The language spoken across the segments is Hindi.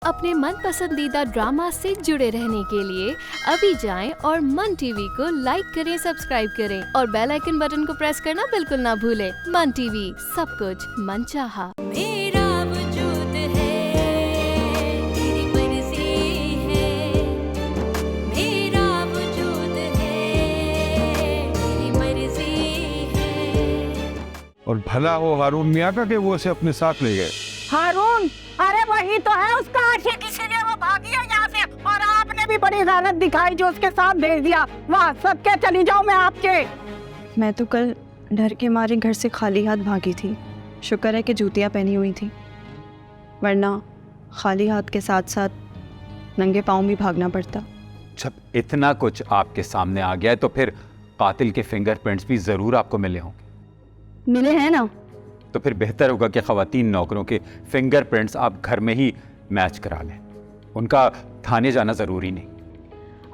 अपने मन पसंदीदा ड्रामा से जुड़े रहने के लिए अभी जाएं और मन टीवी को लाइक करें, सब्सक्राइब करें और बेल आइकन बटन को प्रेस करना बिल्कुल ना भूलें। मन टीवी, सब कुछ मनचाहा। मेरा वजूद है, तेरी मर्जी है। मेरा वजूद है, तेरी मर्जी है। और भला हो हारून मियाँ का कि वो उसे अपने साथ ले गए। हारून, अरे वही तो है उसका आशिक, इसीलिए वो भाग गया यहाँ से। और आपने भी बड़ी गलत दिखाई जो उसके साथ भेज दिया। वहाँ सब के चली जाओ मैं आपके। मैं तो कल डर के मारे घर से खाली हाथ भागी थी। शुक्र है कि जूतियाँ पहनी हुई थी, वरना खाली हाथ के साथ साथ नंगे पाँव भी भागना पड़ता। जब इतना कुछ आपके सामने आ गया है तो फिर कातिल के फिंगरप्रिंट्स भी जरूर आपको मिले होंगे। मिले हैं ना, तो फिर बेहतर होगा कि ख़वातीन नौकरों के फिंगरप्रिंट्स आप घर में ही मैच करा लें। उनका थाने जाना ज़रूरी नहीं।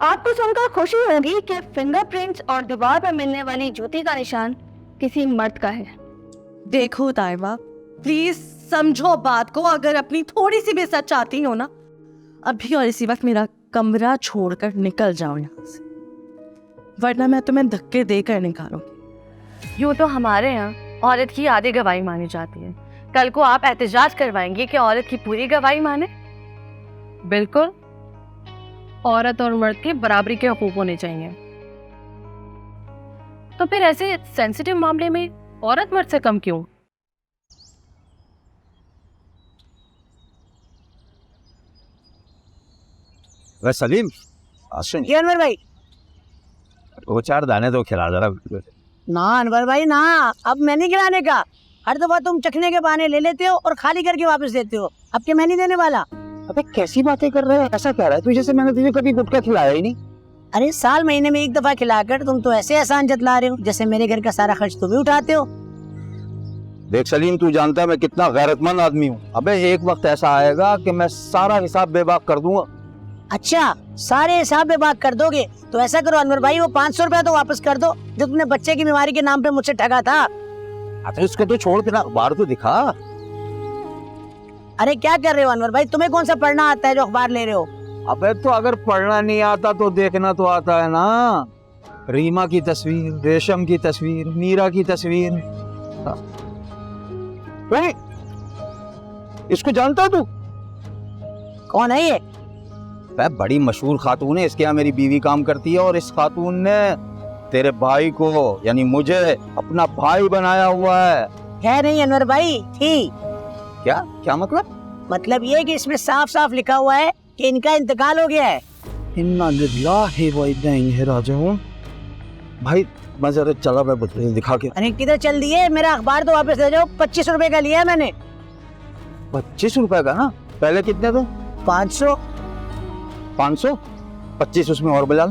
आपको सुनकर खुशी होगी कि फिंगरप्रिंट्स और दीवार पर मिलने वाली जूती का निशान किसी मर्द का है। देखो ताइबा, प्लीज समझो बात को। अगर अपनी थोड़ी सी भी सच चाहती हो ना, अभी और इसी वक्त मेरा कमरा छोड़कर निकल जाओ यहाँ से, वरना मैं तुम्हें धक्के देकर निकालूंगी। यूँ तो हमारे यहाँ औरत की आधी गवाही मानी जाती है। कल को आप एहतजाज करवाएंगे कि औरत की पूरी गवाही माने? बिल्कुल, औरत और मर्द के बराबरी के हकूक होने चाहिए। तो फिर ऐसे सेंसिटिव मामले में औरत मर्द से कम क्यों? वह सलीम, ये अनवर भाई, वो 4 दाने तो खिला जरा। ना अनवर भाई ना, अब मैं नहीं खिलाने का। हर दफा तुम चखने के बहाने ले लेते हो और खाली करके वापस देते हो। अब के मैं नहीं देने वाला। अबे कैसी बातें कर रहे हैं, ऐसा कह रहा है तू जैसे मैंने तुझे कभी गुटखा खिलाया ही नहीं। अरे साल महीने में एक दफा खिलाकर तुम तो ऐसे एहसान जतला रहे हो जैसे मेरे घर का सारा खर्च तुम ही उठाते हो। देख सलीम, तू जानता है मैं कितना गैरतमंद आदमी हूँ। अबे एक वक्त ऐसा आएगा कि मैं सारा हिसाब बेबाक कर दूंगा। अच्छा, सारे हिसाब में बात कर दोगे? तो ऐसा करो अनवर भाई, वो 500 रुपया तो वापस कर दो जो तुमने बच्चे की बीमारी के नाम पे मुझसे ठगा था। अच्छा उसको तो छोड़ के ना, अखबार तो दिखा। अरे क्या कर रहे हो अनवर भाई, तुम्हें कौन सा पढ़ना आता है जो अखबार ले रहे हो? अबे तो अगर पढ़ना नहीं आता तो देखना तो आता है ना। रीमा की तस्वीर, रेशम की तस्वीर, मीरा की तस्वीर। इसको जानता तू? कौन है ये? बड़ी मशहूर खातून है, इसके यहाँ मेरी बीवी काम करती है और इस खातून ने तेरे भाई को यानी मुझे अपना भाई बनाया हुआ है नहीं अनवर भाई, थी। क्या क्या मतलब? मतलब ये कि इसमें साफ साफ लिखा हुआ है कि इनका इंतकाल हो गया है। इन्ना लिल्लाहि व इन्ना इलैहि राजिऊन। भाई मैं जरा चला, मैं दिखा के। अरे किधर चल दिए? मेरा अखबार तो वापस दे जाओ। 25 रुपए का लिया है मैंने। 25 रुपए का ना? पहले कितने थे? 500। 500? 25 उसमें और बजा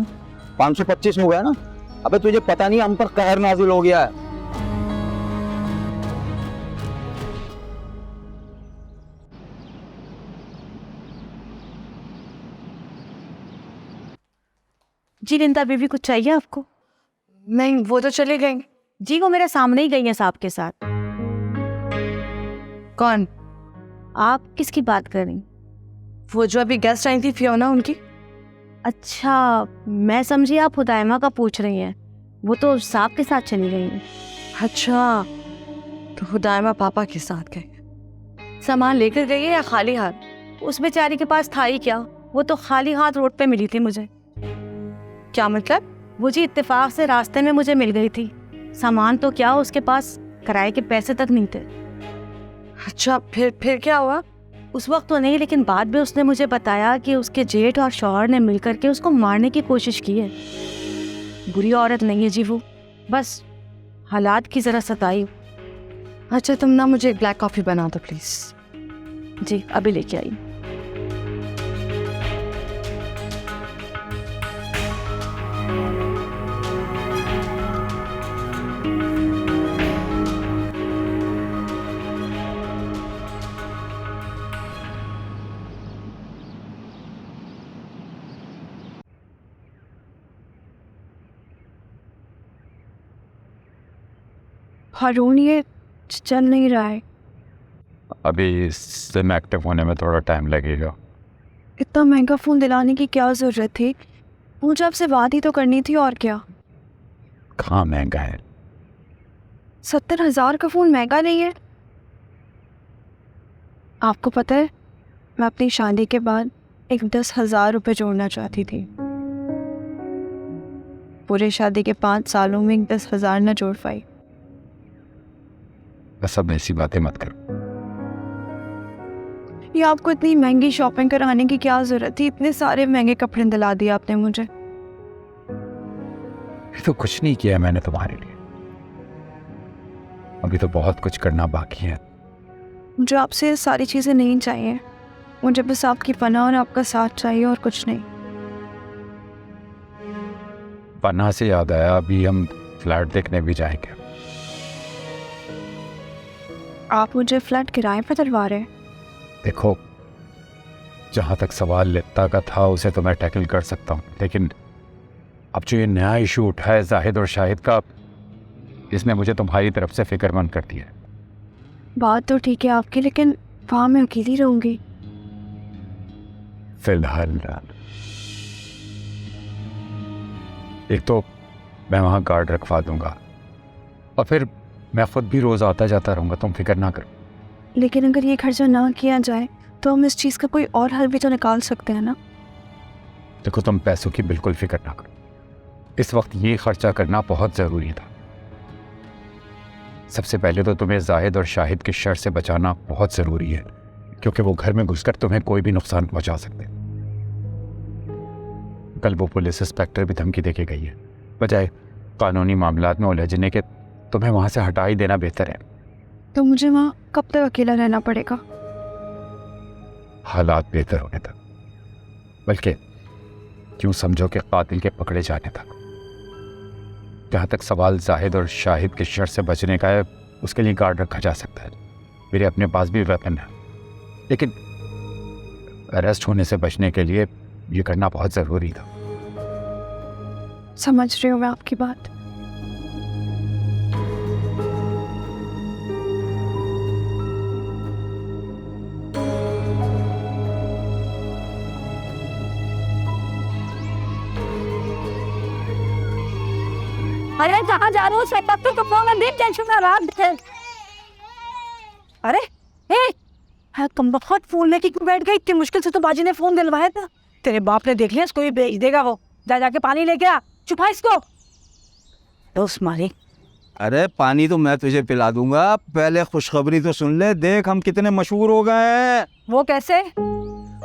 525 हो गया ना। अबे तुझे पता नहीं हम पर कहर नाजिल हो गया है। जी निंदा बीवी, कुछ चाहिए आपको? नहीं, वो तो चले गए जी, वो मेरे सामने ही गई है साहब के साथ। कौन? आप किसकी बात कर रही? वो जो अभी गेस्ट आई थी फियोना, उनकी। अच्छा, मैं समझी आप हुदायमा का पूछ रही हैं। वो तो साहब के साथ चली गई हैं। अच्छा, तो हुदायमा पापा के साथ गए। सामान लेकर गई है या खाली हाथ? उस बेचारी के पास था ही क्या, वो तो खाली हाथ रोड पे मिली थी मुझे। क्या मतलब? वो जी इत्तेफाक से रास्ते में मुझे मिल गई थी। सामान तो क्या, उसके पास किराए के पैसे तक नहीं थे। अच्छा, फिर क्या हुआ? उस वक्त तो नहीं, लेकिन बाद में उसने मुझे बताया कि उसके जेठ और शौहर ने मिलकर के उसको मारने की कोशिश की है। बुरी औरत नहीं है जी वो, बस हालात की ज़रा सताई। अच्छा, तुम ना मुझे ब्लैक कॉफ़ी बना दो प्लीज़। जी, अभी लेके आई। हारून, ये चल नहीं रहा है। अभी सिम एक्टिव होने में थोड़ा टाइम लगेगा। इतना महंगा फ़ोन दिलाने की क्या ज़रूरत थी? मुझे आपसे बात ही तो करनी थी, और क्या। कहाँ महंगा है? 70,000 का फ़ोन महंगा नहीं है? आपको पता है, मैं अपनी शादी के बाद एक 10,000 रुपये जोड़ना चाहती थी। पूरे शादी के 5 सालों में 10,000 न जोड़ पाई। बस अब ऐसी बातें मत करो। ये आपको इतनी महंगी शॉपिंग कराने की क्या ज़रूरत थी? इतने सारे महंगे कपड़े दिला दिए आपने मुझे। ये तो कुछ नहीं किया मैंने तुम्हारे लिए। अभी तो बहुत कुछ करना बाकी है। मुझे आपसे ये सारी चीज़ें नहीं चाहिए। मुझे बस आपकी पनाह और आपका साथ चाहिए, और कुछ नहीं। पन्ना से याद आया, अभी हम फ्लैट देखने भी जाएंगे। आप मुझे फ्लैट किराए पर दिलवा रहे हैं? देखो, जहाँ तक सवाल लिप्ता का था उसे तो मैं टैकल कर सकता हूँ, लेकिन अब जो ये नया इशू उठा है जाहिद और शाहिद का, इसने मुझे तुम्हारी तरफ से फिक्रमंद कर दिया है। बात तो ठीक है आपकी, लेकिन वहाँ मैं अकेली रहूँगी। फिलहाल एक तो मैं वहाँ गार्ड रखवा दूंगा, और फिर मैं खुद भी रोज़ आता जाता रहूँगा, तुम फिक्र ना करो। लेकिन अगर ये खर्चा ना किया जाए तो हम इस चीज़ का कोई और हल भी तो निकाल सकते हैं ना। देखो, तुम पैसों की बिल्कुल फिक्र ना करो। इस वक्त ये खर्चा करना बहुत ज़रूरी था। सबसे पहले तो तुम्हें जाहिद और शाहिद की शर से बचाना बहुत ज़रूरी है, क्योंकि वो घर में घुसकर तुम्हें कोई भी नुकसान पहुंचा सकते। कल वो पुलिस इंस्पेक्टर भी धमकी देके गई है। बजाय कानूनी मामलात में उलझने के तुम्हें वहाँ से हटा ही देना बेहतर है। तो मुझे वहाँ कब तक अकेला रहना पड़ेगा? हालात बेहतर होने तक, बल्कि क्यों समझो कि कातिल के पकड़े जाने तक। जहाँ तक सवाल जाहिद और शाहिद के शर से बचने का है, उसके लिए गार्ड रखा जा सकता है। मेरे अपने पास भी वेपन है, लेकिन अरेस्ट होने से बचने के लिए ये करना बहुत ज़रूरी था। समझ रही हूँ मैं आपकी बात। अरे कहाँ जा रहे हो? सेटअप तो कपड़ों में देख, टेंशन में रात है। अरे हाँ, तुम बहुत फोन लेके क्यों बैठ गई? इतनी मुश्किल से तो बाजी ने फोन दिलवाया था। तेरे बाप ने देख लिया, इसको भी भेज देगा वो। जाके पानी लेके आ, छुपा इसको। दोस्त मारी। अरे पानी तो मैं तुझे पिला दूंगा, पहले खुशखबरी तो सुन ले। देख हम कितने मशहूर हो गए हैं। वो कैसे?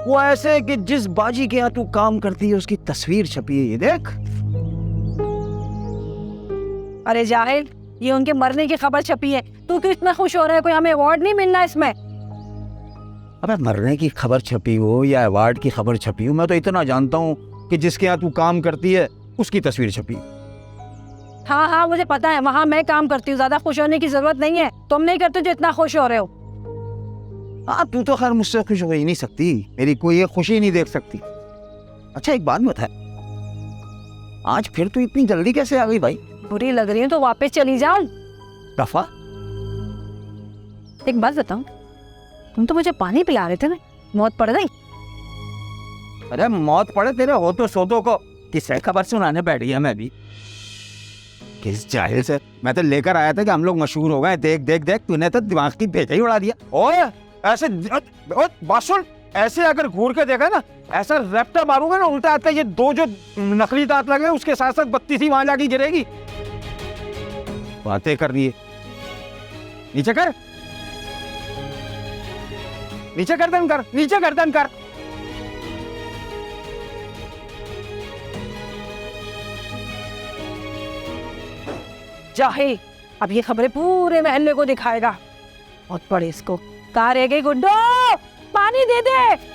वो ऐसे कि जिस बाजी के यहाँ तू काम करती है उसकी तस्वीर छपी है, ये देख। अरे जाहिल, ये उनके मरने की खबर छपी है। तू क्यों इतना खुश हो रहा है? कोई हमें अवार्ड नहीं मिलना इसमें? अबे मरने की खबर छपी हो या अवार्ड की खबर छपी हो, मैं तो इतना जानता हूँ कि जिसके यहाँ तू काम करती है उसकी तस्वीर छपी। हाँ हाँ मुझे पता है, वहाँ मैं काम करती हूँ। ज्यादा खुश होने की जरूरत नहीं है। तुम नहीं करते जो इतना खुश हो रहे हो। हाँ तू तो खैर मुझसे खुश हो ही नहीं सकती, मेरी कोई ये खुशी नहीं देख सकती। अच्छा एक बात बता, आज फिर तू इतनी जल्दी कैसे आ गई भाई? बुरी लग रही है तो वापस चली जाओ। दफा एक बात बताऊं, तुम तो मुझे पानी पिला रहे थे ना, मौत पड़ गई? अरे मौत पड़े तेरे हो तो सोतों को, किससे खबर सुनाने बैठ गया मैं भी। किस जाहिल से मैं तो लेकर आया था कि हम लोग मशहूर हो गए। देख देख देख, तूने तो दिमाग की भेजा ही उड़ा दिया। ओए ऐसे बात सुन, ऐसे अगर घूर के देखा ना, ऐसा रैप्टर मारूंगा ना उल्टा आता है। ये दो जो नकली दांत लगे उसके साथ साथ बत्ती सी वहां जाके गिरेगी। बातें कर रही है। नीचे कर, नीचे गर्दन कर, नीचे गर्दन कर। जाहिल, अब ये खबरें पूरे महल्ले को दिखाएगा। बहुत पड़े इसको। कहाँ रह गई गुड्डो? पानी दे दे।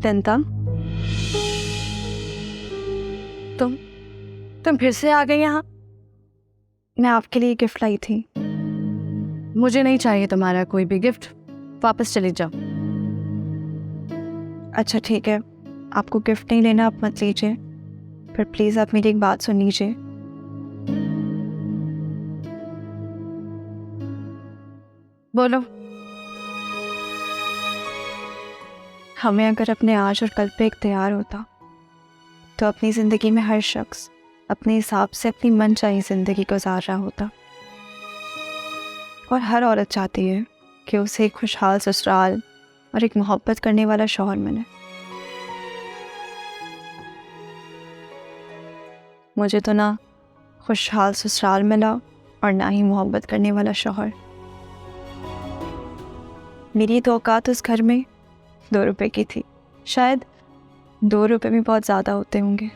तंतम, तुम फिर से आ गई यहाँ? मैं आपके लिए गिफ्ट लाई थी। मुझे नहीं चाहिए तुम्हारा कोई भी गिफ्ट, वापस चली जाओ। अच्छा ठीक है, आपको गिफ्ट नहीं लेना, आप मत लीजिए। पर प्लीज़ आप मेरी एक बात सुन लीजिए। बोलो। हमें अगर अपने आज और कल पे इख्तियार होता तो अपनी ज़िंदगी में हर शख्स अपने हिसाब से अपनी मनचाही ज़िंदगी गुजार रहा होता। और हर औरत चाहती है कि उसे एक खुशहाल ससुराल और एक मोहब्बत करने वाला शौहर मिले। मुझे तो ना खुशहाल ससुराल मिला और ना ही मोहब्बत करने वाला शौहर। मेरी तो औकात उस घर में 2 रुपए की थी। शायद 2 रुपए भी बहुत ज़्यादा होते होंगे।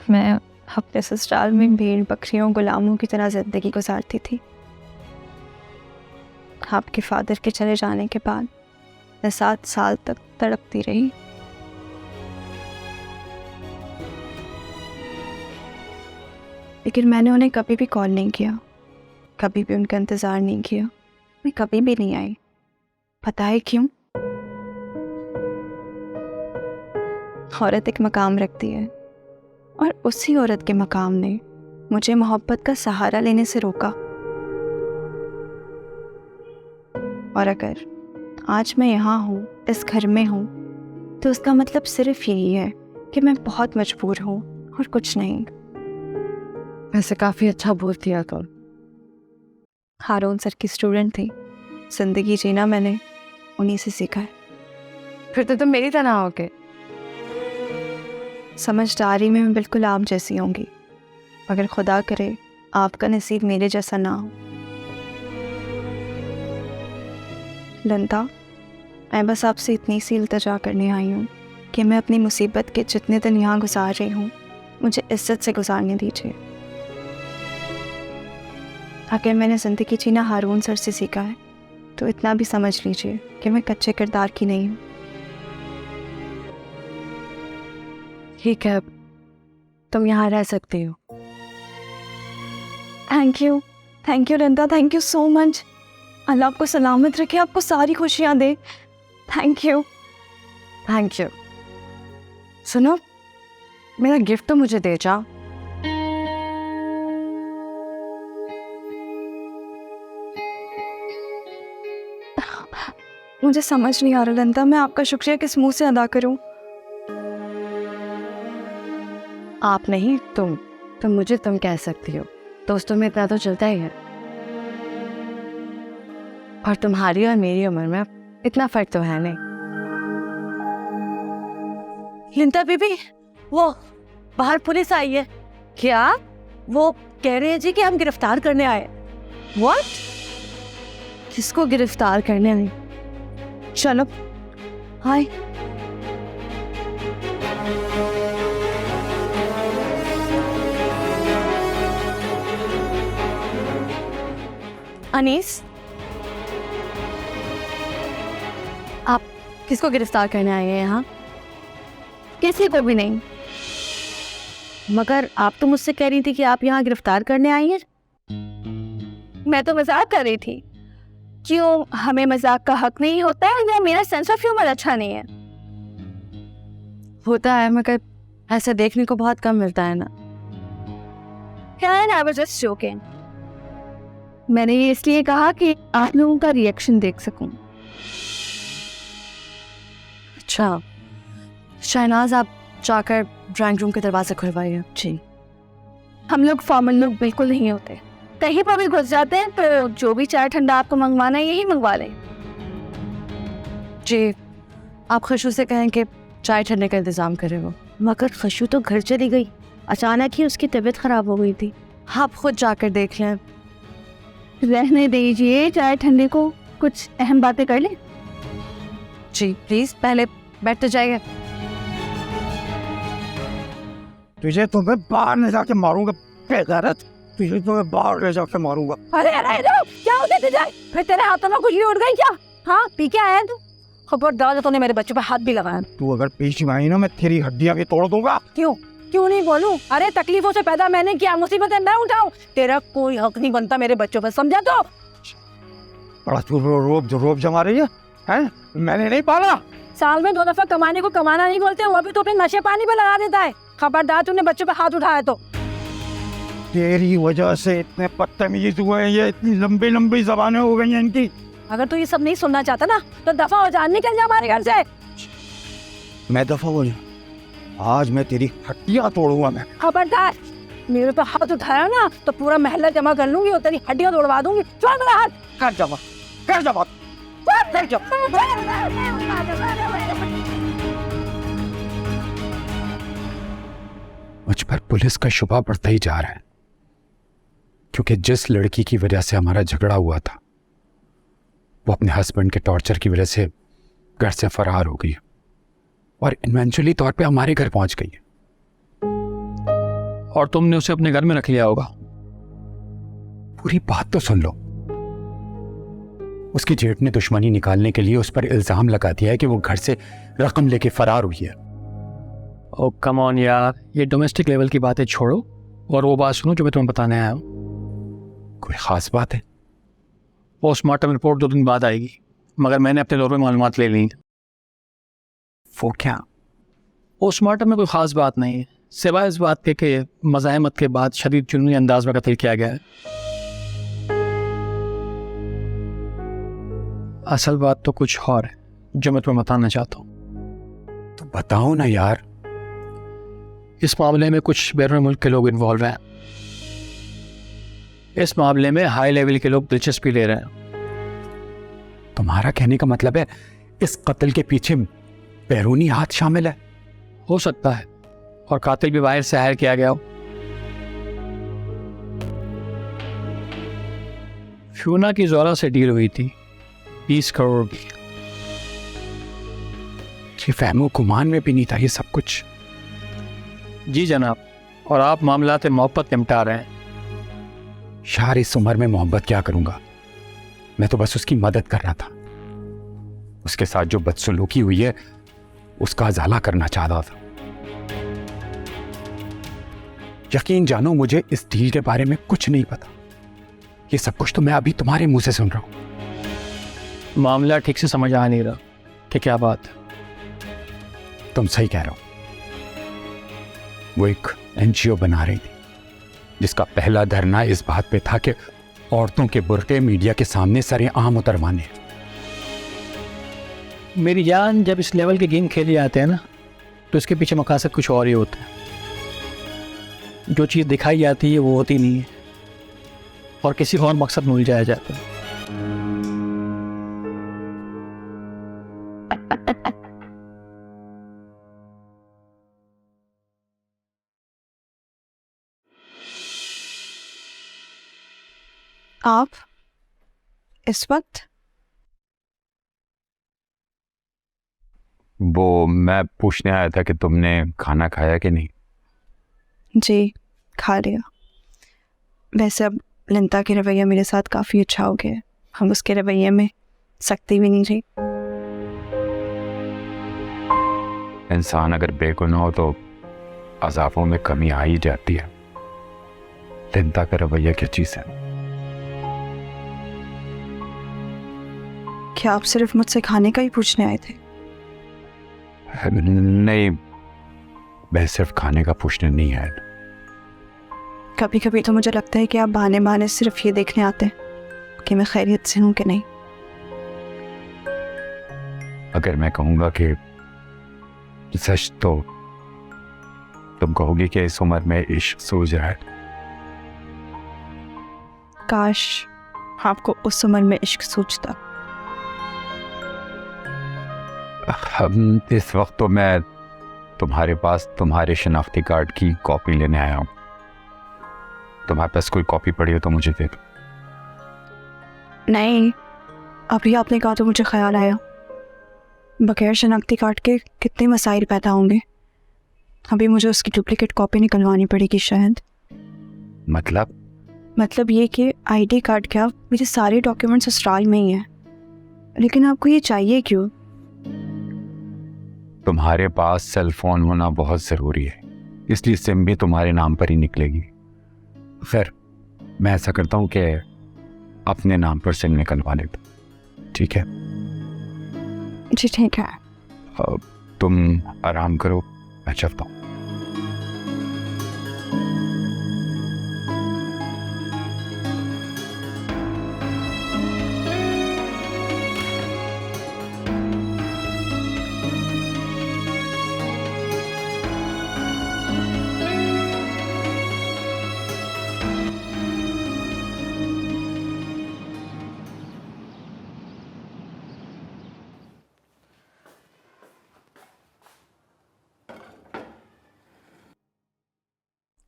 मैं अपने ससुराल में भेड़ बकरियों गुलामों की तरह ज़िंदगी गुजारती थी। आपके फादर के चले जाने के बाद मैं 7 साल तक तड़पती रही। लेकिन मैंने उन्हें कभी भी कॉल नहीं किया, कभी भी उनका इंतज़ार नहीं किया। मैं कभी भी नहीं आई। पता है क्यों? औरत एक मकाम रखती है और उसी औरत के मकाम ने मुझे मोहब्बत का सहारा लेने से रोका। और अगर आज मैं यहाँ हूँ, इस घर में हूँ, तो उसका मतलब सिर्फ यही है कि मैं बहुत मजबूर हूँ और कुछ नहीं। वैसे काफ़ी अच्छा बोलती है तुम। हारून सर की स्टूडेंट थी। ज़िंदगी जीना मैंने उन्हीं से सीखा है। फिर तो तुम मेरी तरह होगे। समझदारी में मैं बिल्कुल आप जैसी होंगी, मगर खुदा करे आपका नसीब मेरे जैसा ना हो। लंता, मैं बस आपसे इतनी सी इल्तिजा करने आई हूँ कि मैं अपनी मुसीबत के जितने दिन यहाँ गुजार रही हूँ, मुझे इज्जत से गुजारने दीजिए। अगर मैंने ज़िंदगी जीना हारून सर से सीखा है तो इतना भी समझ लीजिए कि मैं कच्चे किरदार की नहीं हूँ। ठीक है, तुम यहाँ रह सकती हो। थैंक यू लंता, thank you so much. Allah आपको सलामत रखे, आपको सारी खुशियाँ दे। Thank you. सुनो, मेरा गिफ्ट तो मुझे दे जाओ। मुझे समझ नहीं आ रहा लंता, मैं आपका शुक्रिया किस मुंह से अदा करूं? आप नहीं, तुम मुझे तुम कह सकती हो। दोस्तों में इतना तो चलता ही है। और तुम्हारी और मेरी उम्र में इतना फर्क तो है नहीं। लिंता बीबी, वो बाहर पुलिस आई है। क्या? वो कह रहे हैं जी कि हम गिरफ्तार करने आए। व्हाट? किसको गिरफ्तार करने आई? चलो हाय। अनीस, आप किसको गिरफ्तार करने आए हैं यहाँ? किसी को भी नहीं। मगर आप तो मुझसे कह रही थी कि आप यहाँ गिरफ्तार करने आई हैं। मैं तो मजाक कर रही थी। क्यों, हमें मजाक का हक नहीं होता है या मेरा सेंस ऑफ ह्यूमर अच्छा नहीं है? होता है, मगर ऐसा देखने को बहुत कम मिलता है ना। I was just joking. मैंने ये इसलिए कहा कि आप लोगों का रिएक्शन देख सकूं। अच्छा, शहनाज, आप जाकर ड्राइंग रूम के दरवाजे खुलवाइए। जी। हम लोग फॉर्मल लोग बिल्कुल नहीं होते। कहीं पर भी घुस जाते हैं तो जो भी चाय ठंडा आपको मंगवाना है यही मंगवा लें। जी, आप खुशू से कहें कि चाय ठंडे का इंतज़ाम करें वो। मगर खुशू तो घर चली गई, अचानक ही उसकी तबीयत खराब हो गई थी। आप खुद जाकर देख लें। रहने दीजिए, चाय ठंडे को कुछ अहम बातें कर लें। जी प्लीज़, पहले बैठ तो जाइए। तुझे तो मैं बाहर ले जाके मारूंगा बेगैरत। तुझे तो मैं बाहर ले जाके मारूंगा। अरे क्या होते थे जाए? फिर तेरे हाथों में खुजली उड़ गई क्या? हाँ, पी के आया तू? खबरदार, तूने मेरे बच्चों पे हाथ भी लगाया। तू अगर पेश आई ना, मैं तेरी हड्डियां भी तोड़ दूंगा। क्यों नहीं बोलूं? अरे तकलीफों से पैदा मैंने किया, मुसीबतें मैं उठाऊं। तेरा कोई हक नहीं बनता मेरे बच्चों पर, समझा? तो बड़ा तू रोब जमा रही है? हैं? मैंने नहीं पाला। साल में 2 दफा कमाने को कमाना नहीं बोलते, वो भी तो अपने नशे पानी पे लगा देता है। खबरदार, तूने बच्चों पे हाथ उठाया तो। तेरी वजह से इतने बदतमीज हुए हैं, ये इतनी लंबी लंबी जबानें हो गई हैं इनकी। अगर तू ये सब नहीं सुनना चाहता ना तो दफा हो जा, निकल जा हमारे घर से। मैं दफा हो जाऊं? आज मैं तेरी हड्डियां तोड़ूंगा मैं। खबरदार, मेरे पे हाथ उठाया ना तो पूरा महल्ला जमा कर लूंगी और तेरी हड्डियां तोड़वा दूंगी। छोड़ मेरा हाथ। कर जमा, कर जमा, कर जमा। मुझ पर पुलिस का शुबा बढ़ता ही जा रहा है, क्योंकि जिस लड़की की वजह से हमारा झगड़ा हुआ था वो अपने हस्बैंड के टॉर्चर की वजह से घर से फरार हो गई और इवेंचुअली तौर पे हमारे घर पहुंच गई है। और तुमने उसे अपने घर में रख लिया होगा। पूरी बात तो सुन लो। उसकी जेठ ने दुश्मनी निकालने के लिए उस पर इल्जाम लगा दिया है कि वो घर से रकम लेके फरार हुई है। ओ कम ऑन यार, ये डोमेस्टिक लेवल की बातें छोड़ो और वो बात सुनो जो मैं तुम्हें बताने आया हूँ। कोई खास बात है? पोस्टमार्टम रिपोर्ट 2 दिन बाद आएगी, मगर मैंने अपने दौर में मालूमात ले ली। वो क्या? पोस्टमार्टम में कोई ख़ास बात नहीं है, सिवाय इस बात के कि मज़ाहमत के बाद शदीद जुनूनी अंदाज में कत्ल किया गया है। असल बात तो कुछ और है जो मैं तुम्हें बताना चाहता हूँ। तो बताओ ना यार। इस मामले में कुछ बैरून मुल्क के लोग इन्वॉल्व हैं। इस मामले में हाई लेवल के लोग दिलचस्पी ले रहे हैं। तुम्हारा कहने का मतलब है इस कत्ल के पीछे बैरूनी हाथ शामिल है? हो सकता है, और कातिल भी बाहर से हायर किया गया हो। फ्यूना की जोरा से डील हुई थी 20 करोड़ की। ये फहमो गुमान में भी नहीं था ये सब कुछ। जी जनाब, और आप मामलात मोहब्बत निपटा रहे हैं। यार इस उम्र में मोहब्बत क्या करूंगा, मैं तो बस उसकी मदद कर रहा था। उसके साथ जो बदसलूकी हुई है उसका अजाला करना चाहता था। यकीन जानो मुझे इस डील के बारे में कुछ नहीं पता। ये सब कुछ तो मैं अभी तुम्हारे मुंह से सुन रहा हूं। मामला ठीक से समझ आ नहीं रहा कि क्या बात है। तुम सही कह रहे हो। वो एक एनजीओ बना रही थी जिसका पहला धरना इस बात पे था कि औरतों के बुर्के मीडिया के सामने सरेआम उतरवाने। मेरी जान, जब इस लेवल के गेम खेले जाते हैं ना तो इसके पीछे मकसद कुछ और ही होता है। जो चीज़ दिखाई जाती है वो होती नहीं है और किसी और मकसद में उलझाया जाता है। आप इस वक्त? वो मैं पूछने आया था कि तुमने खाना खाया कि नहीं। जी खा लिया। वैसे अब लिंता के रवैया मेरे साथ काफ़ी अच्छा हो गया है। हम उसके रवैये में सख्ती भी नहीं रही। इंसान अगर बेगुनाह हो तो अज़ाबों में कमी आ ही जाती है। लिंता का रवैया क्या चीज़ है? क्या आप सिर्फ मुझसे खाने का ही पूछने आए थे? नहीं, मैं सिर्फ खाने का पूछने नहीं आया। कभी कभी तो मुझे लगता है कि आप बहाने बहाने सिर्फ ये देखने आते हैं कि मैं खैरियत से हूं कि नहीं। अगर मैं कहूँगा कि सच तो तुम कहोगी कि इस उम्र में इश्क सूझ रहा है। काश आपको उस उम्र में इश्क सूझता। इस वक्त तो मैं तुम्हारे पास तुम्हारे शनाख्ती कार्ड की कॉपी लेने आया हूँ। तुम्हारे पास कोई कॉपी पड़ी हो तो मुझे दे दो। नहीं, अभी आपने कहा तो मुझे ख्याल आया, बगैर शनाख्ती कार्ड के कितने मसाइल पैदा होंगे। अभी मुझे उसकी डुप्लीकेट कॉपी निकलवानी पड़ेगी शायद। मतलब ये कि आईडी कार्ड क्या, मेरे सारे डॉक्यूमेंट्स ससुराल में ही हैं। लेकिन आपको ये चाहिए क्यों? तुम्हारे पास सेल फोन होना बहुत ज़रूरी है, इसलिए सिम भी तुम्हारे नाम पर ही निकलेगी। खैर, मैं ऐसा करता हूँ कि अपने नाम पर सिम निकलवा लेता। ठीक है? जी ठीक है। तुम आराम करो, मैं चलता हूँ।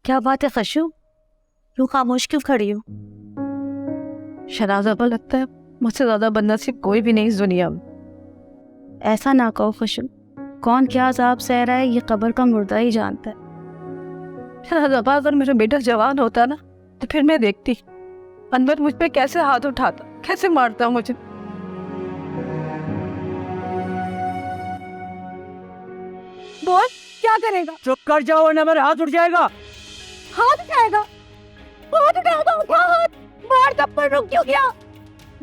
क्या बात है खशू, तू खामोश क्यों खड़ी हो? शनाजा, लगता है मुझसे ज्यादा बदनसीब कोई भी नहीं इस दुनिया में। ऐसा ना कहो खशू, कौन क्या अजाब सह रहा है ये कब्र का मुर्दा ही जानता है। शनाजा, अगर मेरा बेटा जवान होता ना तो फिर मैं देखती अनवर मुझ पे कैसे हाथ उठाता, कैसे मारता मुझे। बोल क्या करेगा? चुप कर जाओ वरना मेरा हाथ उठ जाएगा। हाथ उठाएगा? हाथ उठाएगा? उठा हाथ, मार थप्पड़, रुक क्यों गया?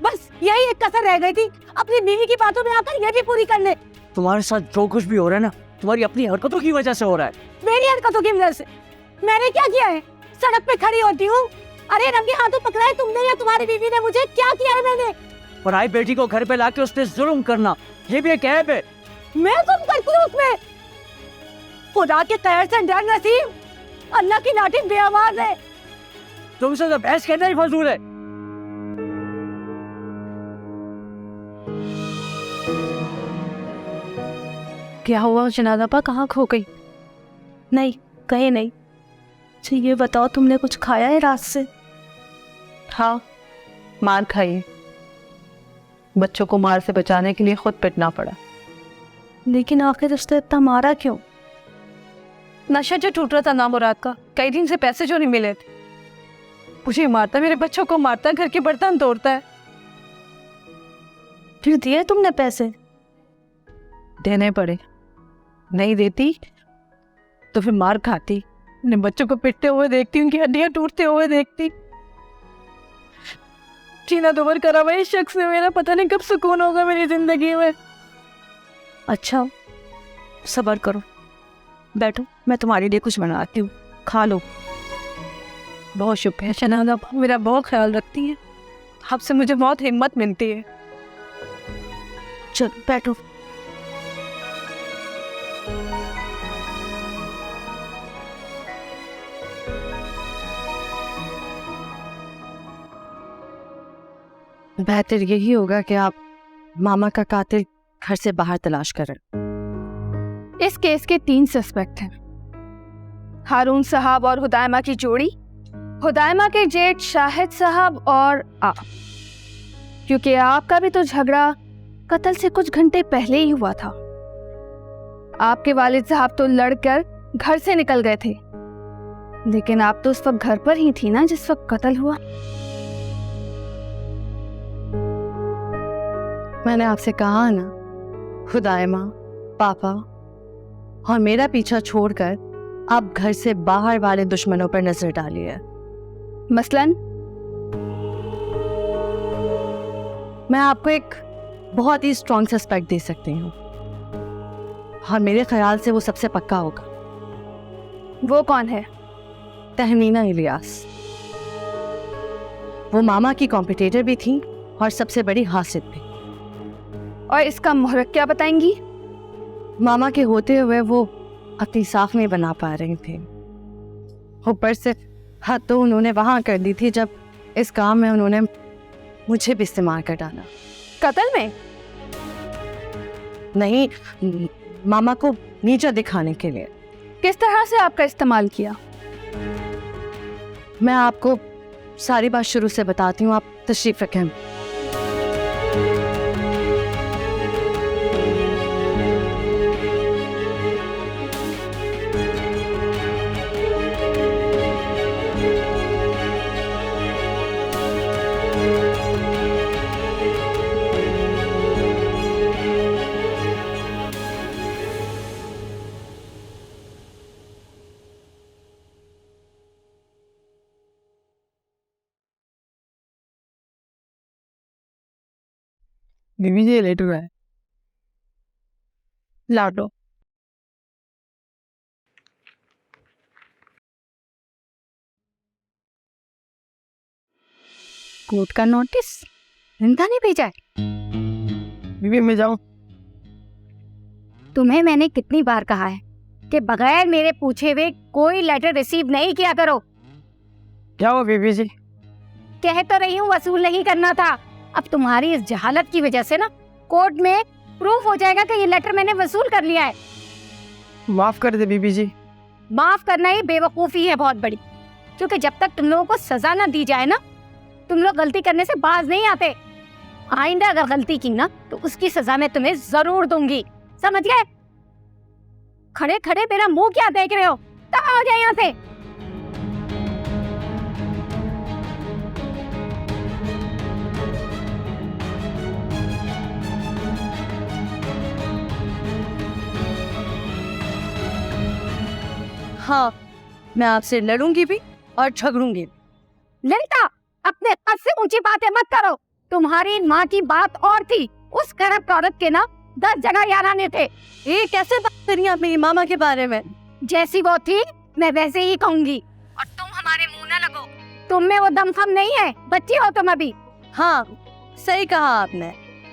बस यही एक कसर रह गई थी, अपनी बीवी की बातों में आकर ये भी पूरी कर ले। तुम्हारे साथ जो कुछ भी हो रहा है ना, तुम्हारी अपनी हरकतों की वजह से हो रहा है। मेरी हरकतों की वजह से? मैंने क्या किया है? सड़क पे खड़ी होती हूँ, अरे रंगे हाथों पकड़ा है तुमने या तुम्हारी बीवी ने मुझे? क्या किया है मैंने? पढ़ाई बेटी को घर पे लाके उस पे जुल्म करना, ये भी एक ऐप है। मैं तुम करती हूँ उसमें? खुदा के कहर से डर नसीब, अल्लाह की लाठी बेआवाज है। तुमसे तो बहस करना ही फजूल है। क्या हुआ शनाजा, कहाँ खो गई? नहीं, कहीं नहीं। अच्छा ये बताओ, तुमने कुछ खाया है रात से? हाँ, मार खाई। बच्चों को मार से बचाने के लिए खुद पिटना पड़ा। लेकिन आखिर उसने इतना मारा क्यों? नशा जो टूट रहा था ना मुराद का, कई दिन से पैसे जो नहीं मिले थे, मुझे मारता, मेरे बच्चों को मारता, घर के बर्तन तोड़ता है। फिर दिए तुमने पैसे? देने पड़े, नहीं देती तो फिर मार खाती। अपने बच्चों को पिटते हुए देखती, उनकी हड्डियां टूटते हुए देखती। जीना दोबर करा हुआ इस शख्स ने मेरा, पता नहीं कब सुकून होगा मेरी जिंदगी में। अच्छा सब्र करो, बैठो, मैं तुम्हारे लिए कुछ बनाती हूँ, खा लो। बहुत शुक्रिया शनाजा, मेरा बहुत ख्याल रखती है। आपसे मुझे बहुत हिम्मत मिलती है। चलो बैठो। बेहतर यही होगा कि आप मामा का कातिल घर से बाहर तलाश करें। इस केस के 3 सस्पेक्ट हैं, हारून साहब और हुदायमा की जोड़ी, हुदायमा के जेठ शाहिद साहब और आप। क्योंकि आपका भी तो झगड़ा कत्ल से कुछ घंटे पहले ही हुआ था। आपके वालिद साहब तो लड़कर घर से निकल गए थे, लेकिन आप तो उस वक्त घर पर ही थी ना जिस वक्त कत्ल हुआ। मैंने आपसे कहा ना, हुदायमा, पापा और मेरा पीछा छोड़कर आप घर से बाहर वाले दुश्मनों पर नजर डालिए। मसलन मैं आपको एक बहुत ही स्ट्रॉन्ग सस्पेक्ट दे सकती हूँ और मेरे ख्याल से वो सबसे पक्का होगा। वो कौन है? तहमीना इलियास। वो मामा की कॉम्पिटिटर भी थी और सबसे बड़ी हासिद भी। और इसका मुहर्रिक क्या बताएंगी? मामा के होते हुए वो अपनी साख नहीं बना पा रही थी। ऊपर से हद तो उन्होंने वहां कर दी थी जब इस काम में उन्होंने मुझे भी इस्तेमाल कर डाला। कत्ल में? नहीं, मामा को नीचा दिखाने के लिए। किस तरह से आपका इस्तेमाल किया? मैं आपको सारी बात शुरू से बताती हूँ, आप तशरीफ रखें। बीबी जी लेट हुआ है, ला दो। कोर्ट का नोटिस इनका नहीं भेजा है? बीबी मैं जाऊं? तुम्हें मैंने कितनी बार कहा है कि बगैर मेरे पूछे हुए कोई लेटर रिसीव नहीं किया करो। क्या हुआ बीबी जी? कह तो रही हूँ वसूल नहीं करना था। अब तुम्हारी इस जहालत की वजह से ना कोर्ट में प्रूफ हो जाएगा कि ये लेटर मैंने वसूल कर लिया है। माफ कर दे बीबी जी, माफ करना ही बेवकूफ़ी है बहुत बड़ी, क्योंकि जब तक तुम लोगों को सजा ना दी जाए ना, तुम लोग गलती करने से बाज नहीं आते। आइंदा अगर गलती की ना तो उसकी सजा मैं तुम्हें जरूर दूंगी, समझ गए? खड़े खड़े मेरा मुंह क्या देख रहे हो? कहाँ हो जाए यहाँ से। हाँ, मैं आपसे लड़ूंगी भी और झगड़ूंगी भी। ललिता, अपने कद से ऊंची बातें मत करो। तुम्हारी माँ की बात और थी, उस करप्ट औरत के ना 10 जगह याराने थे। ये कैसे बात करी आप मेरी मामा के बारे में? जैसी वो थी मैं वैसे ही कहूंगी, और तुम हमारे मुंह न लगो। तुम में वो दमखम नहीं है, बच्ची हो तुम अभी। हाँ, सही कहा आपने,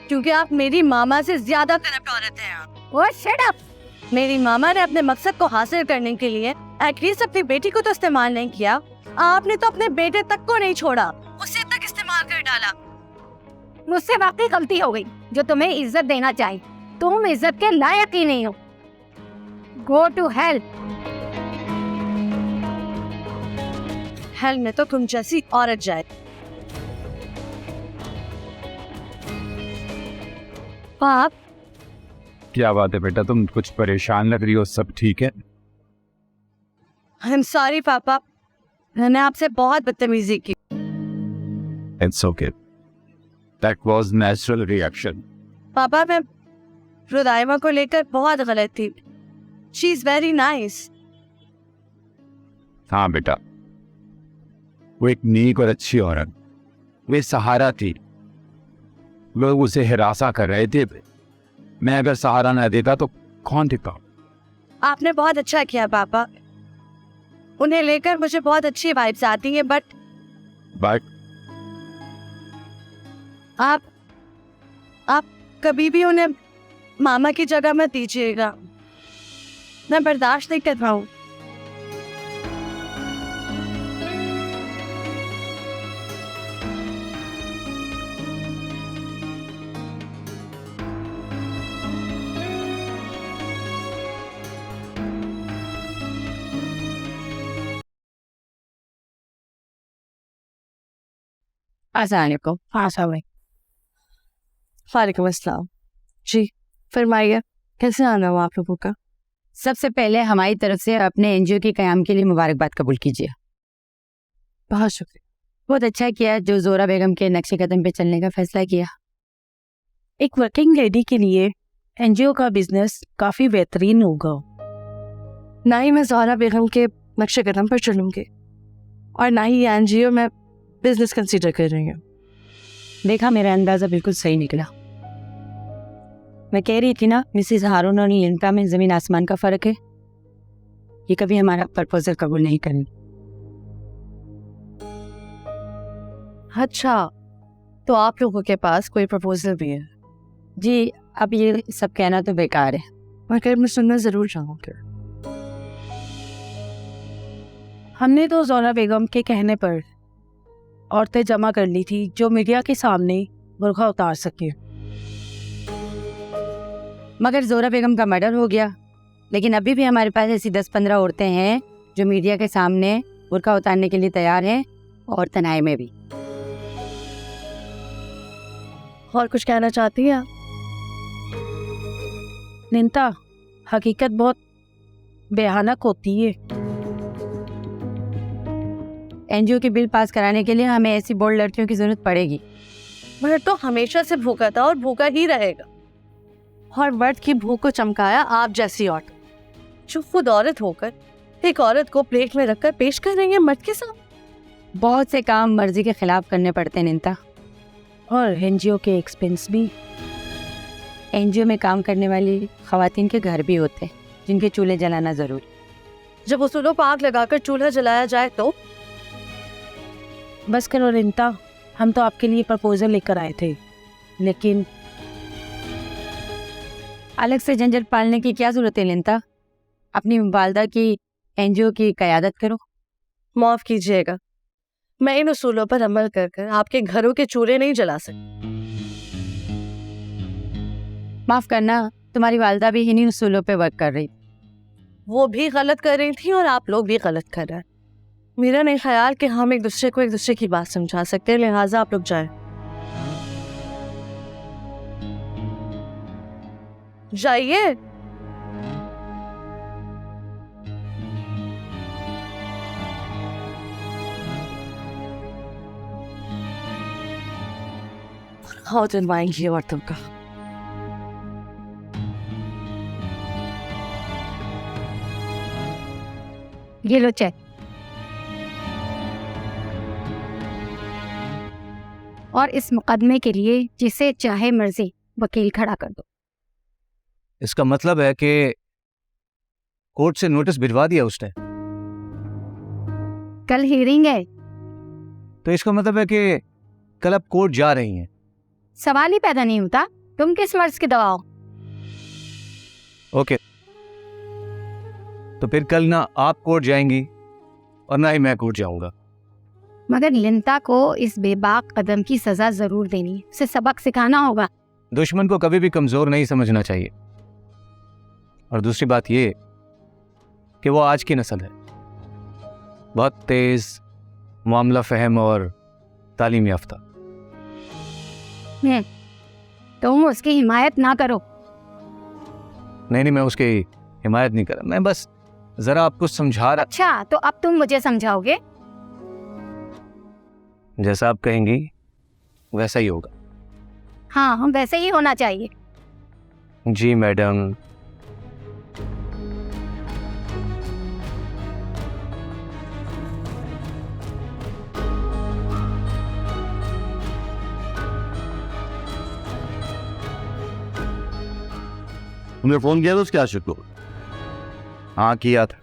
क्योंकि आप मेरी मामा से ज्यादा करप्ट औरत हैं आप। ओ शट अप। मेरी मामा ने अपने मकसद को हासिल करने के लिए एटलीस्ट अपनी बेटी को तो इस्तेमाल नहीं किया, आपने तो अपने बेटे तक को नहीं छोड़ा, उसे तक इस्तेमाल कर डाला। मुझसे वाकई गलती हो गई जो तुम्हें इज्जत देना चाहिए। तुम इज्जत के लायक ही नहीं हो। Go to hell. हेल में तो तुम जैसी औरत जाए। पाप, क्या बात है बेटा, तुम कुछ परेशान लग रही हो, सब ठीक है? आई एम सॉरी पापा, मैंने आपसे बहुत बदतमीजी की। It's okay, that was natural reaction. पापा, मैं रुदाइमा को लेकर बहुत गलत थी। She is very nice. हाँ बेटा, वो एक नेक और अच्छी औरत, वे सहारा थी। लोग उसे हिरासा कर रहे थे, मैं अगर सहारा न देता तो कौन देता? आपने बहुत अच्छा किया पापा, उन्हें लेकर मुझे बहुत अच्छी वाइब्स आती हैं, बट आप कभी भी उन्हें मामा की जगह मत दीजिएगा, मैं बर्दाश्त नहीं कर पाऊँ। अस्सलाम वालेकुम। वालेकुम अस्सलाम। जी फरमाइए, कैसे आना हुआ आप लोगों का? सबसे पहले हमारी तरफ से अपने एनजीओ के क़याम के लिए मुबारकबाद कबूल कीजिए। बहुत शुक्रिया। बहुत अच्छा किया जो जोरा बेगम के नक्शे कदम पे चलने का फैसला किया। एक वर्किंग लेडी के लिए एनजीओ का बिजनेस काफ़ी बेहतरीन होगा। ना ही मैं ज़ोहरा बेगम के नक्शे कदम पर चलूँगी और ना ही एनजीओ में बिजनेस कंसीडर कर रही हूँ। देखा, मेरा अंदाज़ा बिल्कुल सही निकला। मैं कह रही थी ना, मिसेस हारून और लिंटा में ज़मीन आसमान का फ़र्क है। ये कभी हमारा प्रपोजल कबूल नहीं करेंगे। अच्छा, तो आप लोगों के पास कोई प्रपोजल भी है? जी, अब ये सब कहना तो बेकार है, मगर मैं सुनना ज़रूर चाहूँगी। हमने तो ज़ोहरा बेगम के कहने पर औरतें जमा कर ली थी जो मीडिया के सामने बुर्का उतार सके, मगर जोरा बेगम का मर्डर हो गया। लेकिन अभी भी हमारे पास ऐसी 10-15 औरतें हैं जो मीडिया के सामने बुर्का उतारने के लिए तैयार हैं, और तन्हाई में भी। और कुछ कहना चाहती हैं आप? निंता, हकीकत बहुत भयानक होती है। एनजीओ के बिल पास कराने के लिए हमें ऐसी बोल्ड लड़कियों की जरूरत पड़ेगी। मर्द तो हमेशा से भूखा था और भूखा ही रहेगा, और मर्द की भूख को चमकाया आप जैसी औरत, जो खुद औरत होकर एक औरत को प्लेट में रखकर पेश कर रही है मर्द के साथ। बहुत से काम मर्जी के खिलाफ करने पड़ते हैं निंता, और एनजीओ के एक्सपेंस भी। एनजीओ में काम करने वाली खवातीन के घर भी होते हैं जिनके चूल्हे जलाना जरूरी। जब उसूलों पर आग लगाकर चूल्हा जलाया जाए तो? बस करो निंता, हम तो आपके लिए प्रपोजल लेकर आए थे, लेकिन अलग से झंझट पालने की क्या जरूरत है निंता? अपनी वालदा की एनजीओ की क़यादत करो। माफ कीजिएगा, मैं इन उसूलों पर अमल कर कर आपके घरों के चूल्हे नहीं जला सकती। माफ़ करना, तुम्हारी वालदा भी इन्हीं उसूलों पे वर्क कर रही। वो भी गलत कर रही थी और आप लोग भी गलत कर रहे हैं। मेरा नहीं ख्याल कि हम एक दूसरे को एक दूसरे की बात समझा सकते हैं, लिहाजा आप लोग जाएं। जाइए। खाओ जनवाएंगी औरतों का। ये लो चेक। और इस मुकदमे के लिए जिसे चाहे मर्जी वकील खड़ा कर दो। इसका मतलब है कि कोर्ट से नोटिस भिजवा दिया उसने? कल हियरिंग है। तो इसका मतलब है कि कल आप कोर्ट जा रही हैं? सवाल ही पैदा नहीं होता, तुम किस मर्ज के दबाओ। ओके, तो फिर कल ना आप कोर्ट जाएंगी और ना ही मैं कोर्ट जाऊंगा। मगर लिंता को इस बेबाक कदम की सजा जरूर देनी है, उसे सबक सिखाना होगा। दुश्मन को कभी भी कमजोर नहीं समझना चाहिए। और दूसरी बात ये कि वो आज की नस्ल है, बहुत तेज, मामला फहम और तालीम याफ्ता। तुम उसकी हिमायत ना करो। नहीं, मैं उसकी हिमायत नहीं कर रहा, मैं बस जरा आपको समझा रहा। अच्छा, तो अब तुम मुझे समझाओगे? जैसा आप कहेंगी वैसा ही होगा। हाँ, हम वैसे ही होना चाहिए। जी मैडम। तुमने फोन किया था उसके आशिक को? हाँ किया था,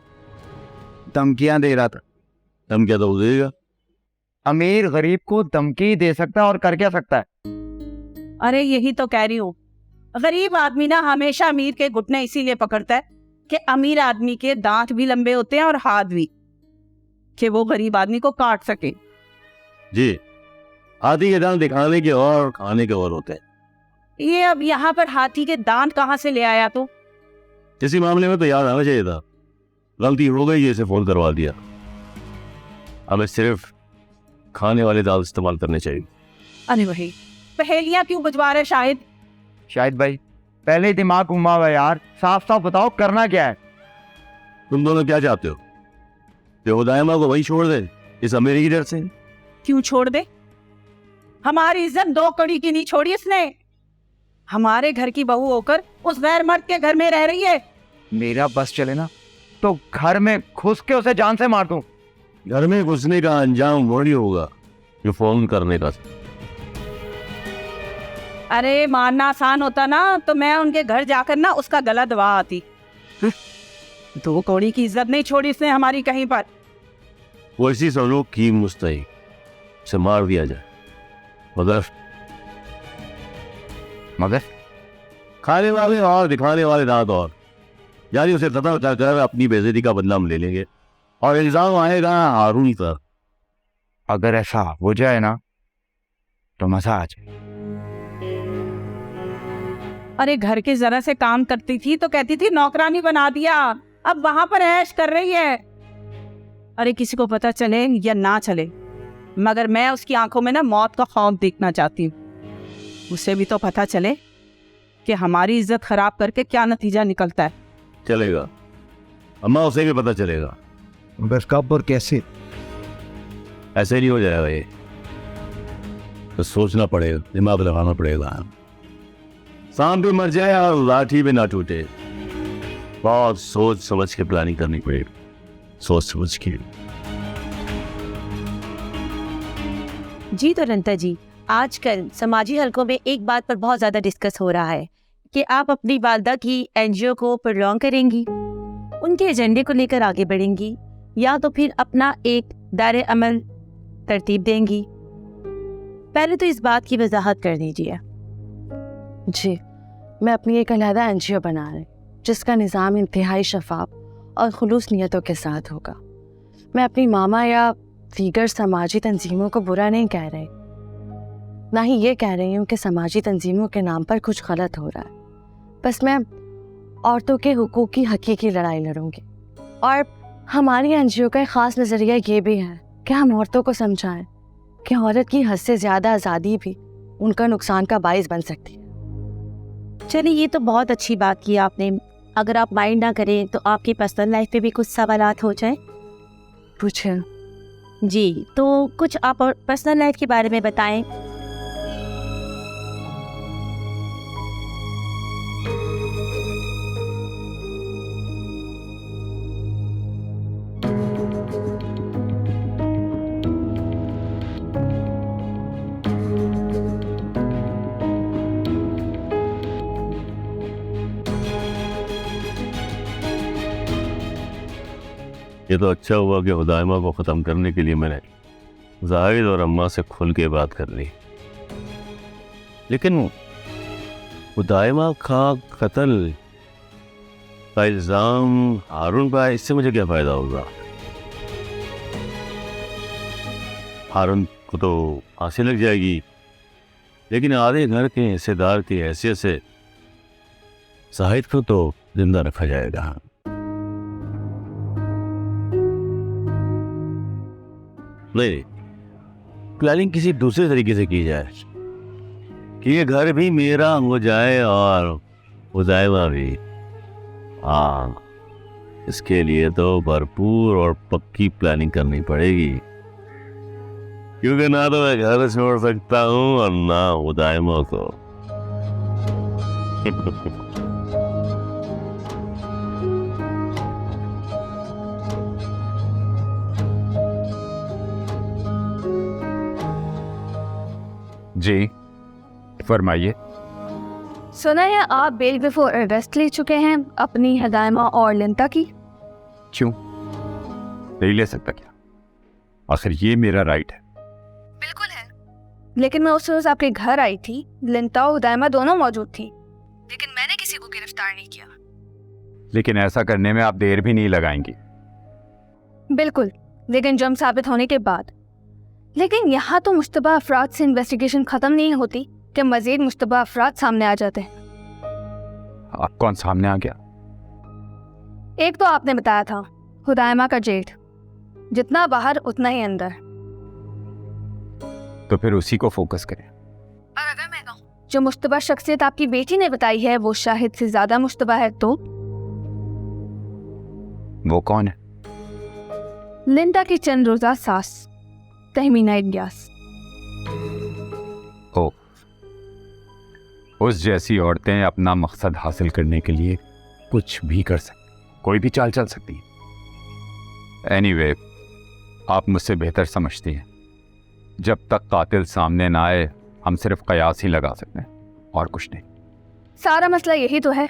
धमकियां दे रहा था। धमकिया तो देगा। अमीर गरीब को धमकी दे सकता है और कर क्या सकता है? अरे यही तो कह रही हूँ, गरीब आदमी ना हमेशा अमीर के घुटने इसीलिए पकड़ता है कि अमीर आदमी के दांत भी लंबे होते हैं और हाथ भी, कि वो गरीब आदमी को काट सके। जी, हाथी के दांत दिखाने के और खाने के और होते हैं। ये अब यहाँ पर हाथी के दांत कहाँ से ले आया तो? इसी मामले में तो याद आना चाहिए था। गलती हो गई, इसे फोन करवा दिया। हमें सिर्फ खाने वाले दाल इस्तेमाल करने चाहिए। अरे वही पहेलियां क्यों बुझवा रहे शाहिद? शाहिद भाई, पहले ही दिमाग घुमा हुआ है यार, साफ साफ बताओ करना क्या है? तुम दोनों क्या चाहते हो? बेहुदायमा को वही छोड़ दे इस अमीरी की डर से? क्यों छोड़ दे? हमारी इज्जत 2 कड़ी की नहीं छोड़ी इसने। हमारे घर की बहू होकर उस गैर मर्द के घर में रह रही है। मेरा बस चले ना तो घर में घुस के उसे जान से मार दूं। घर में घुसने का अंजाम वही होगा जो फोन करने का। अरे मारना आसान होता ना तो मैं उनके घर जाकर ना उसका गला दबा आती। 2 कौड़ी की इज्जत नहीं छोड़ी इसने हमारी कहीं पर। वो इसी समझो की मुस्तैक से मार दिया जाए। मगर खाने वाले और दिखाने वाले दांत और, यानी उसे तथा उठाकर अपनी बेइज्जती का बदला हम ले लेंगे और इल्जाम आएगा हारून पर। अगर ऐसा हो जाए ना तो मजा आ जाए। अरे घर के जरा से काम करती थी तो कहती थी नौकरानी बना दिया, अब वहां पर ऐश कर रही है। अरे किसी को पता चले या ना चले, मगर मैं उसकी आंखों में ना मौत का खौफ देखना चाहती हूँ। उसे भी तो पता चले कि हमारी इज्जत खराब करके क्या नतीजा निकलता है। चलेगा अम्मा, उसे भी पता चलेगा। बस कब और कैसे? ऐसे नहीं हो जाएगा ये, तो सोचना पड़ेगा, दिमाग लगाना पड़ेगा। सांप भी मर जाए और लाठी भी ना टूटे। बहुत सोच समझ के प्लानिंग करनी पड़ेगी, सोच समझ के। जी तो रंता जी, आजकल समाजी हलकों में एक बात पर बहुत ज़्यादा डिस्कस हो रहा है कि आप अपनी वालदा की एनजीओ को प्रलॉन्ग करेंगी, उनके एजेंडे को लेकर आगे बढ़ेंगी, या तो फिर अपना एक दायरे अमल तरतीब देंगी। पहले तो इस बात की वजाहत कर दीजिए। जी, मैं अपनी एक अलहदा एनजीओ बना रही जिसका निज़ाम इंतहाई शफाफ और खुलूस नियतों के साथ होगा। मैं अपनी मामा या दीगर समाजी तंजीमों को बुरा नहीं कह रही, ना ही ये कह रही हूँ कि समाजी तंजीमों के नाम पर कुछ गलत हो रहा है। बस मैं औरतों के हुकूक की हकीकी लड़ाई लड़ूंगी। और हमारी एनजीओ का एक ख़ास नज़रिया ये भी है कि हम औरतों को समझाएं कि औरत की हद से ज़्यादा आज़ादी भी उनका नुकसान का बाइस बन सकती है। चलिए, ये तो बहुत अच्छी बात की आपने। अगर आप माइंड ना करें तो आपकी पर्सनल लाइफ पे भी कुछ सवालात हो जाए। पूछें। जी, तो कुछ आप और पर्सनल लाइफ के बारे में बताएं। ये तो अच्छा हुआ कि हुदायमा को ख़त्म करने के लिए मैंने जाहिद और अम्मा से खुल के बात कर ली। लेकिन हुदायमा का कत्ल का इल्ज़ाम हारून पर, इससे मुझे क्या फ़ायदा होगा? हारून को तो फांसी लग जाएगी, लेकिन आधे घर के हिस्सेदार की हैसियत से जाहिद को तो जिंदा रखा जाएगा। नहीं, प्लानिंग किसी दूसरे तरीके से की जाए कि ये घर भी मेरा हो जाए और हुदायमा भी। हाँ, इसके लिए तो भरपूर और पक्की प्लानिंग करनी पड़ेगी, क्योंकि ना तो मैं घर छोड़ सकता हूँ और ना हुदायमा को। जी फरमाइए। सुना है आप बेल बिफोर अरेस्ट ले चुके हैं अपनी हुदायमा और लिंता की। क्यों नहीं ले सकता क्या? आखिर ये मेरा राइट है। बिल्कुल है, लेकिन मैं उस रोज आपके घर आई थी, लिंता और हुदायमा दोनों मौजूद थी, लेकिन मैंने किसी को गिरफ्तार नहीं किया। लेकिन ऐसा करने में आप देर भी नहीं लगाएंगी। बिल्कुल, लेकिन जुर्म साबित होने के बाद। लेकिन यहाँ तो मुश्तबा अफराद से इन्वेस्टिगेशन खत्म नहीं होती कि मजीद मुश्तबा अफराद सामने आ जाते हैं। आप कौन सामने आ गया? एक तो आपने बताया था हुदायमा का जेठ, जितना बाहर उतना ही अंदर। तो फिर उसी को फोकस करें। और अगर मैं कहूँ जो मुश्तबा शख्सियत आपकी बेटी ने बताई है वो शाहिद से ज्यादा मुश्तबा है, तो वो कौन है? लिंदा की चंद रोजा सास तहमीना इलियास। ओ, उस जैसी औरतें अपना मकसद हासिल करने के लिए कुछ भी कर सकती, कोई भी चाल चल सकती है। एनीवे, आप मुझसे बेहतर समझती हैं। जब तक कातिल सामने ना आए हम सिर्फ कयास ही लगा सकते हैं और कुछ नहीं। सारा मसला यही तो है।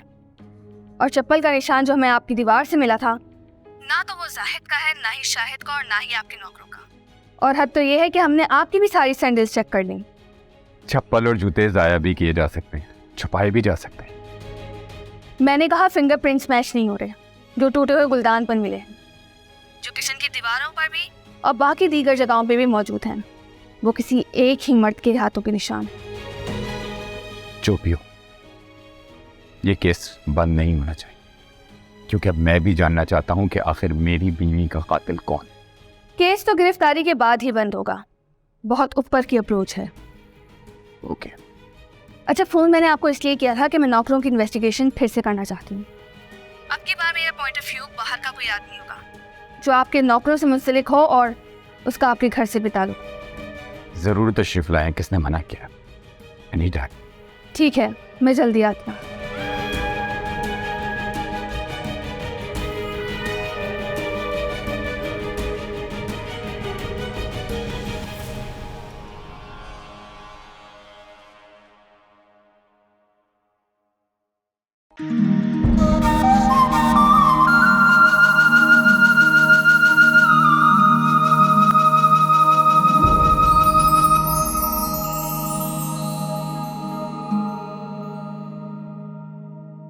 और चप्पल का निशान जो हमें आपकी दीवार से मिला था, ना तो वो जाहिद का है, ना ही शाहिद का, और ना ही आपके नौकरों का। और हद तो ये है कि हमने आपकी भी सारी सैंडल्स चेक कर ली। चप्पल और जूते ज़ाया भी किए जा सकते हैं, छुपाए भी जा सकते हैं। मैंने कहा फिंगरप्रिंट्स मैच नहीं हो रहे जो टूटे हुए गुलदान पर मिले हैं, जो किचन की दीवारों पर भी और बाकी दीगर जगहों पे भी मौजूद हैं। वो किसी एक ही मर्द के हाथों के निशान। जो भी हो, ये केस बंद नहीं होना चाहिए, क्योंकि अब मैं भी जानना चाहता हूं कि आखिर मेरी बीवी का कातिल कौन है। केस तो गिरफ्तारी के बाद ही बंद होगा। बहुत ऊपर की अप्रोच है। ओके। अच्छा, फोन मैंने आपको इसलिए किया था कि मैं नौकरों की इन्वेस्टिगेशन फिर से करना चाहती हूँ। अब की बार मेरा पॉइंट ऑफ व्यू बाहर का कोई आदमी होगा जो आपके नौकरों से मुंसलिक हो और उसका आपके घर से बिता लो। जरूर तशरीफ लाएं, किसने मना किया? Any time. ठीक है, मैं जल्दी आती हूँ।